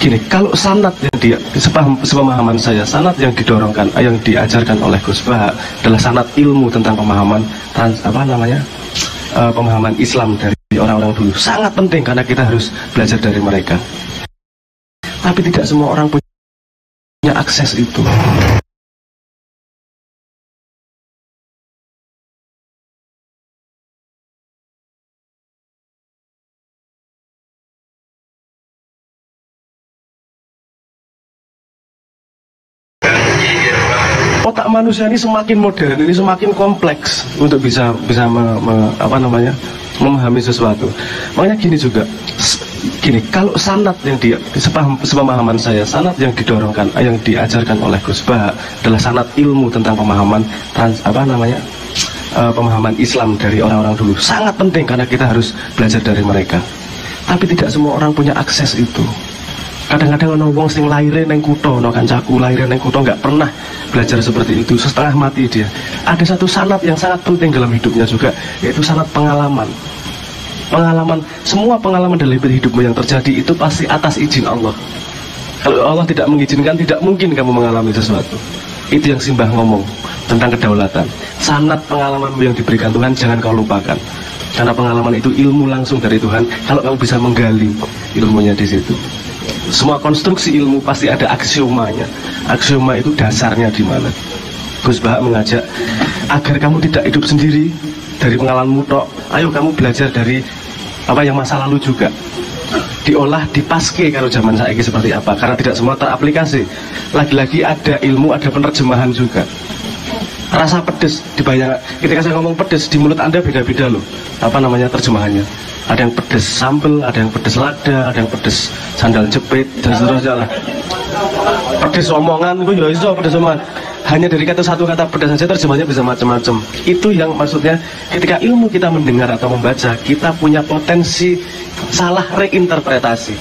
Gini, kalau sanad yang sepemahaman saya, sanad yang didorongkan, yang diajarkan oleh Gus Baha adalah sanad ilmu tentang pemahaman pemahaman Islam dari orang-orang dulu. Sangat penting karena kita harus belajar dari mereka. Tapi tidak semua orang punya akses itu. Otak manusia ini semakin modern, ini semakin kompleks untuk bisa memahami sesuatu. Makanya gini juga, kalau sanad yang sepemahaman saya, sanad yang didorongkan, yang diajarkan oleh Gus Baha adalah sanad ilmu tentang pemahaman pemahaman Islam dari orang-orang dulu. Sangat penting karena kita harus belajar dari mereka. Tapi tidak semua orang punya akses itu. Kadang-kadang ono wong sing laire neng kutho, ono kancaku laire neng kutho nggak pernah belajar seperti itu, setengah mati dia. Ada satu sanad yang sangat penting dalam hidupnya juga, yaitu sanad pengalaman. Semua pengalaman dalam hidupmu yang terjadi itu pasti atas izin Allah. Kalau Allah tidak mengizinkan, tidak mungkin kamu mengalami sesuatu. Itu yang Simbah ngomong tentang kedaulatan. Sanad pengalamanmu yang diberikan Tuhan jangan kau lupakan. Karena pengalaman itu ilmu langsung dari Tuhan. Kalau kamu bisa menggali ilmunya di situ. Semua konstruksi ilmu pasti ada aksiomanya. Aksioma itu dasarnya di mana. Gus Baha mengajak agar kamu tidak hidup sendiri dari pengalamanmu tok. Ayo kamu belajar dari apa yang masa lalu juga. Diolah, dipaske kalau zaman saiki seperti apa. Karena tidak semua teraplikasi. Lagi-lagi ada ilmu, ada penerjemahan juga. Rasa pedes dibayang. Ketika saya ngomong pedes di mulut Anda beda-beda loh. Terjemahannya. Ada yang pedes sambel, ada yang pedes lada, ada yang pedes sandal jepit dan seterusnya lah. Pedes omongan itu ya iso pedes omongan. Hanya dari satu kata pedas saja terjemahnya bisa macam-macam. Itu yang maksudnya ketika ilmu kita mendengar atau membaca, kita punya potensi salah reinterpretasi.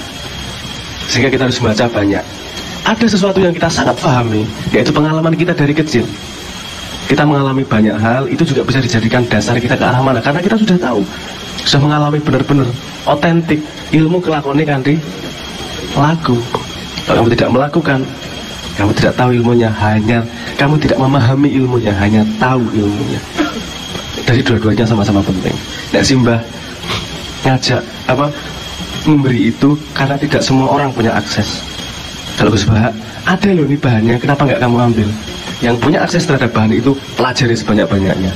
Sehingga kita harus baca banyak. Ada sesuatu yang kita sangat pahami, yaitu pengalaman kita dari kecil. Kita mengalami banyak hal, itu juga bisa dijadikan dasar kita ke arah mana. Karena kita sudah tahu, sudah mengalami benar-benar otentik. Ilmu kelakuannya kan di laku. Kalau kamu tidak melakukan, kamu tidak tahu ilmunya, kamu tidak memahami ilmunya, hanya tahu ilmunya. Dari dua-duanya sama-sama penting. Nek Simbah ngajak memberi itu karena tidak semua orang punya akses. Kalau Gus Baha, ada loh nih bahannya, kenapa nggak kamu ambil? Yang punya akses terhadap bahan itu pelajari sebanyak-banyaknya.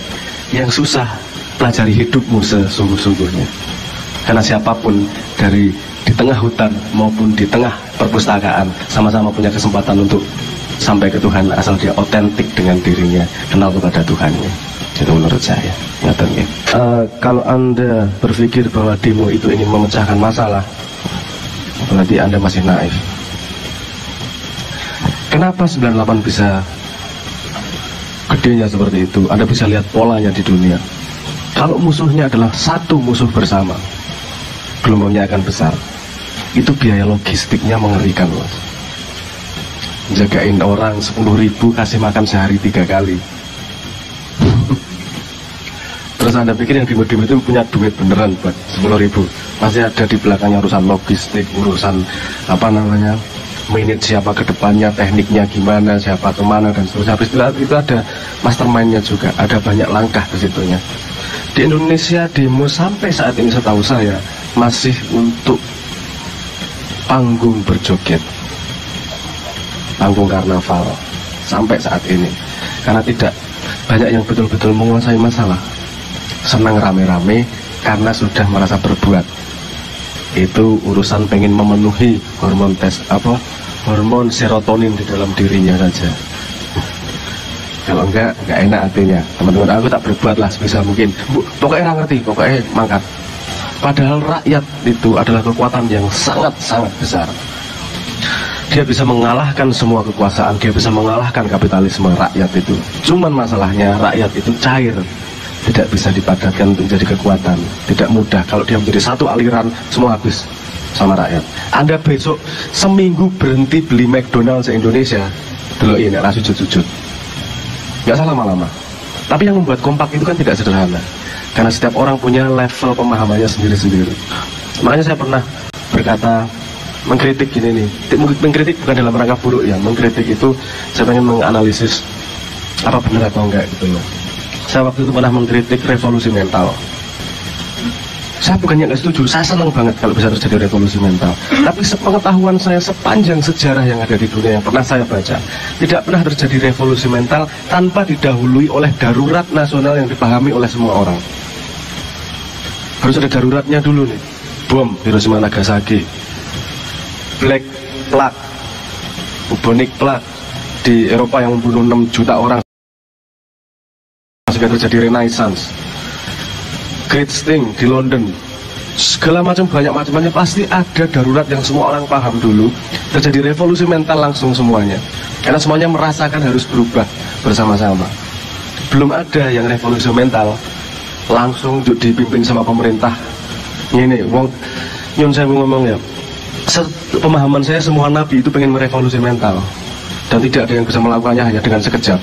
Yang susah, pelajari hidupmu sesungguh-sungguhnya. Karena siapapun di tengah hutan maupun di tengah perpustakaan sama-sama punya kesempatan untuk sampai ke Tuhan asal dia otentik dengan dirinya, kenal kepada Tuhannya. Itu menurut saya. Kalau Anda berpikir bahwa demo itu ingin memecahkan masalah, berarti Anda masih naif. Kenapa 98 bisa gedenya seperti itu? Anda bisa lihat polanya di dunia. Kalau musuhnya adalah satu musuh bersama, gelombangnya akan besar. Itu biaya logistiknya mengerikan, Mas. Jagain orang 10.000, kasih makan sehari 3 kali. Terus Anda pikir yang demo-demo itu punya duit beneran buat 10.000? Pasti ada di belakangnya urusan logistik, urusan manage siapa ke depannya, tekniknya gimana, siapa kemana dan seterusnya. Habis itu ada mastermind-nya juga, ada banyak langkah ke situnya. Di Indonesia demo sampai saat ini setahu saya masih untuk panggung berjoget, panggung karnaval sampai saat ini. Karena tidak banyak yang betul-betul menguasai masalah. Senang rame-rame karena sudah merasa berbuat. Itu urusan pengen memenuhi hormon serotonin di dalam dirinya saja. Kalau enggak enak hatinya. Teman-teman aku tak berbuat lah sebisa mungkin. Pokoknya ngerti, pokoknya mangkat. Padahal rakyat itu adalah kekuatan yang sangat-sangat besar. Dia bisa mengalahkan semua kekuasaan, dia bisa mengalahkan kapitalisme rakyat itu. Cuman masalahnya rakyat itu cair. Tidak bisa dipadatkan untuk menjadi kekuatan. Tidak mudah. Kalau dia menjadi satu aliran, semua habis sama rakyat. Anda besok seminggu berhenti beli McDonald se-Indonesia, delok ini rak sujud-sujud. Gak salah lama-lama. Tapi yang membuat kompak itu kan tidak sederhana. Karena setiap orang punya level pemahamannya sendiri-sendiri. Makanya saya pernah berkata mengkritik gini nih. Mengkritik bukan dalam rangka buruk ya, mengkritik itu saya pengen menganalisis apa benar atau enggak gitu loh. Saya waktu itu pernah mengkritik revolusi mental. Saya bukannya nggak setuju, saya senang banget kalau bisa terjadi revolusi mental. Tapi sepengetahuan saya sepanjang sejarah yang ada di dunia yang pernah saya baca, tidak pernah terjadi revolusi mental tanpa didahului oleh darurat nasional yang dipahami oleh semua orang. Harus ada daruratnya dulu nih. Bom Hiroshima Nagasaki, Black Plague, bubonic plague di Eropa yang membunuh 6 juta orang, sehingga terjadi Renaissance. Great Sting di London, segala macam banyak macamnya, pasti ada darurat yang semua orang paham dulu. Terjadi revolusi mental langsung semuanya, karena semuanya merasakan harus berubah bersama-sama. Belum ada yang revolusi mental langsung dipimpin sama pemerintah. Ini wong nyun saya ngomong ya, pemahaman saya semua nabi itu pengen merevolusi mental, dan tidak ada yang bisa melakukannya hanya dengan sekejap.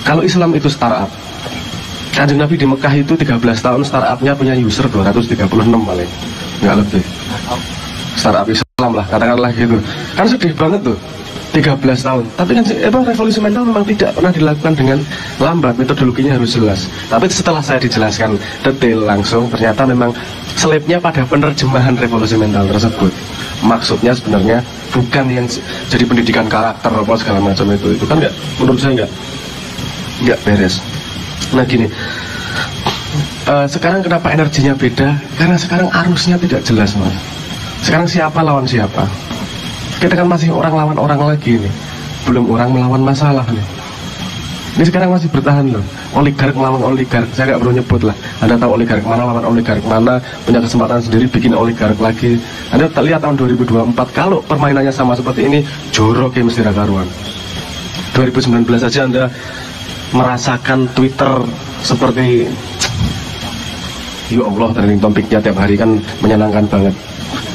Kalau Islam itu startup, Kanjeng Nabi di Mekah itu 13 tahun startupnya punya user 236 paling, nggak lebih. Startup Islam lah, katakanlah gitu. Kan sedih banget tuh, 13 tahun. Tapi kan revolusi mental memang tidak pernah dilakukan dengan lambat, metodologinya harus jelas. Tapi setelah saya dijelaskan detail langsung, ternyata memang selipnya pada penerjemahan revolusi mental tersebut. Maksudnya sebenarnya bukan yang jadi pendidikan karakter apa segala macam itu kan nggak, menurut saya nggak beres. Nah gini, sekarang kenapa energinya beda? Karena sekarang arusnya tidak jelas, Mas. Sekarang siapa lawan siapa? Kita kan masih orang lawan orang lagi nih, belum orang melawan masalah nih. Ini sekarang masih bertahan loh, oligark melawan oligark. Saya nggak perlu nyebut lah, Anda tahu oligark mana lawan oligark mana, punya kesempatan sendiri bikin oligark lagi. Anda lihat tahun 2024, kalau permainannya sama seperti ini, jorok ya mesti karuan. 2019 aja Anda merasakan Twitter seperti, ya Allah, trending topiknya tiap hari kan menyenangkan banget.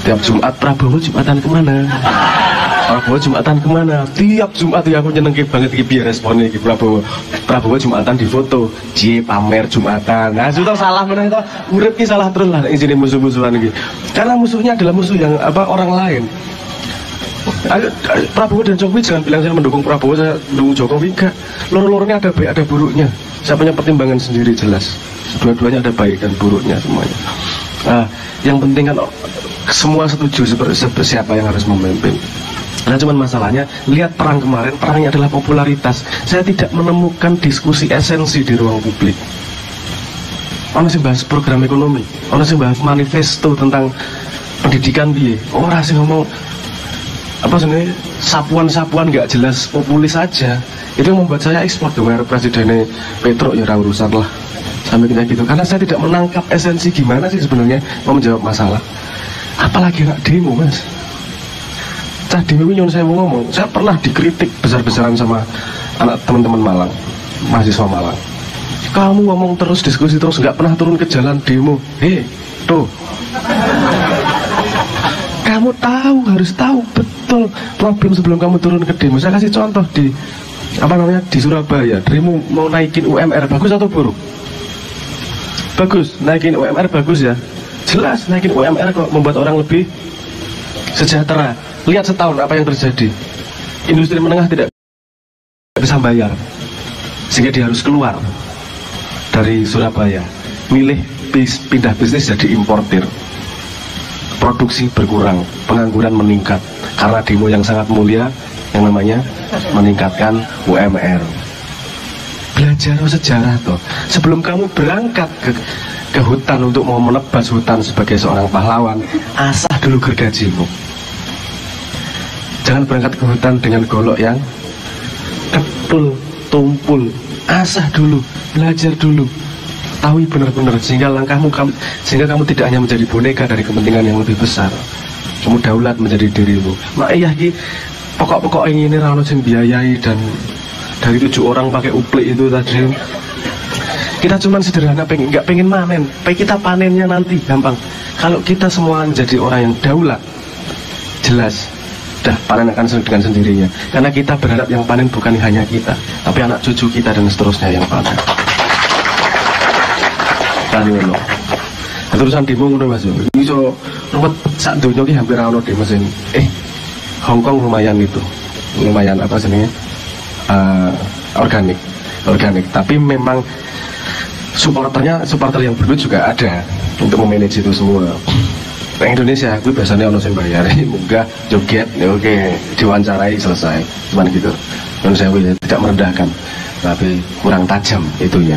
Tiap Jumat, Prabowo Jumatan kemana? Prabowo Jumatan kemana? Tiap Jumat ya aku nyenengin banget biar responnya gitu. Prabowo Jumatan di foto, pamer Jumatan. Nah sudah salah mana itu, urip ki salah terus lah ini musuh-musuhan gitu. Karena musuhnya adalah musuh yang orang lain. Prabowo dan Jokowi jangan bilang saya mendukung Prabowo, saya mendukung Jokowi, enggak. Loro-loronya ada baik ada buruknya. Saya punya pertimbangan sendiri jelas. Dua-duanya ada baik dan buruknya semuanya. Nah, yang penting kan semua setuju siapa yang harus memimpin. Nah cuman masalahnya, lihat perang kemarin, perangnya adalah popularitas. Saya tidak menemukan diskusi esensi di ruang publik. Orang sih bahas program ekonomi, orang sih bahas manifesto tentang pendidikan biye, orang sih ngomong apa sebenarnya sapuan-sapuan nggak jelas, populis saja. Itu yang membuat saya ekspor dengan presidennya Petro, ya urusan lah sampai kayak gitu. Karena saya tidak menangkap esensi gimana sih sebenarnya mau menjawab masalah. Apalagi nggak demo, Mas. Cah demo ini saya mau ngomong, saya pernah dikritik besar-besaran sama anak teman-teman Malang, mahasiswa Malang. Kamu ngomong terus, diskusi terus, nggak pernah turun ke jalan demo. Tuh. Kamu tahu, harus tahu betul problem sebelum kamu turun ke demo. Saya kasih contoh di di Surabaya, demo mau naikin UMR, bagus atau buruk? Bagus, naikin UMR bagus ya. Jelas naikin UMR kok membuat orang lebih sejahtera. Lihat setahun apa yang terjadi. Industri menengah tidak bisa bayar, sehingga dia harus keluar dari Surabaya, milih pindah bisnis jadi importir. Produksi berkurang, pengangguran meningkat karena demo yang sangat mulia yang namanya meningkatkan UMR. Belajar sejarah toh. Sebelum kamu berangkat ke hutan untuk mau menebas hutan sebagai seorang pahlawan, asah dulu gergajimu. Jangan berangkat ke hutan dengan golok yang kepul, tumpul. Asah dulu, belajar dulu. Tahu benar-benar sehingga kamu tidak hanya menjadi boneka dari kepentingan yang lebih besar. Kamu daulat menjadi dirimu. Pokok-pokok ini rano sing biayai, dan dari 7 orang pakai uplik itu tadi. Kita cuma sederhana nggak pengen panen, kita panennya nanti gampang. Kalau kita semua menjadi orang yang daulat, jelas dah panen akan dengan sendirinya. Karena kita berharap yang panen bukan hanya kita, tapi anak cucu kita dan seterusnya yang panen. Terusan demo ngono Mas. Iso ruwet sak donya ki hampir ora ono demo sing Hong Kong lumayan itu. Lumayan apa jenenge? Organik. Tapi memang supporter yang berduit juga ada untuk memanage itu semua. Di Indonesia gue biasanya ono sing bayar, munggah joget ya oke, diwawancarai selesai. Cuman gitu. Menurut saya tidak merendahkan, tapi kurang tajam itunya.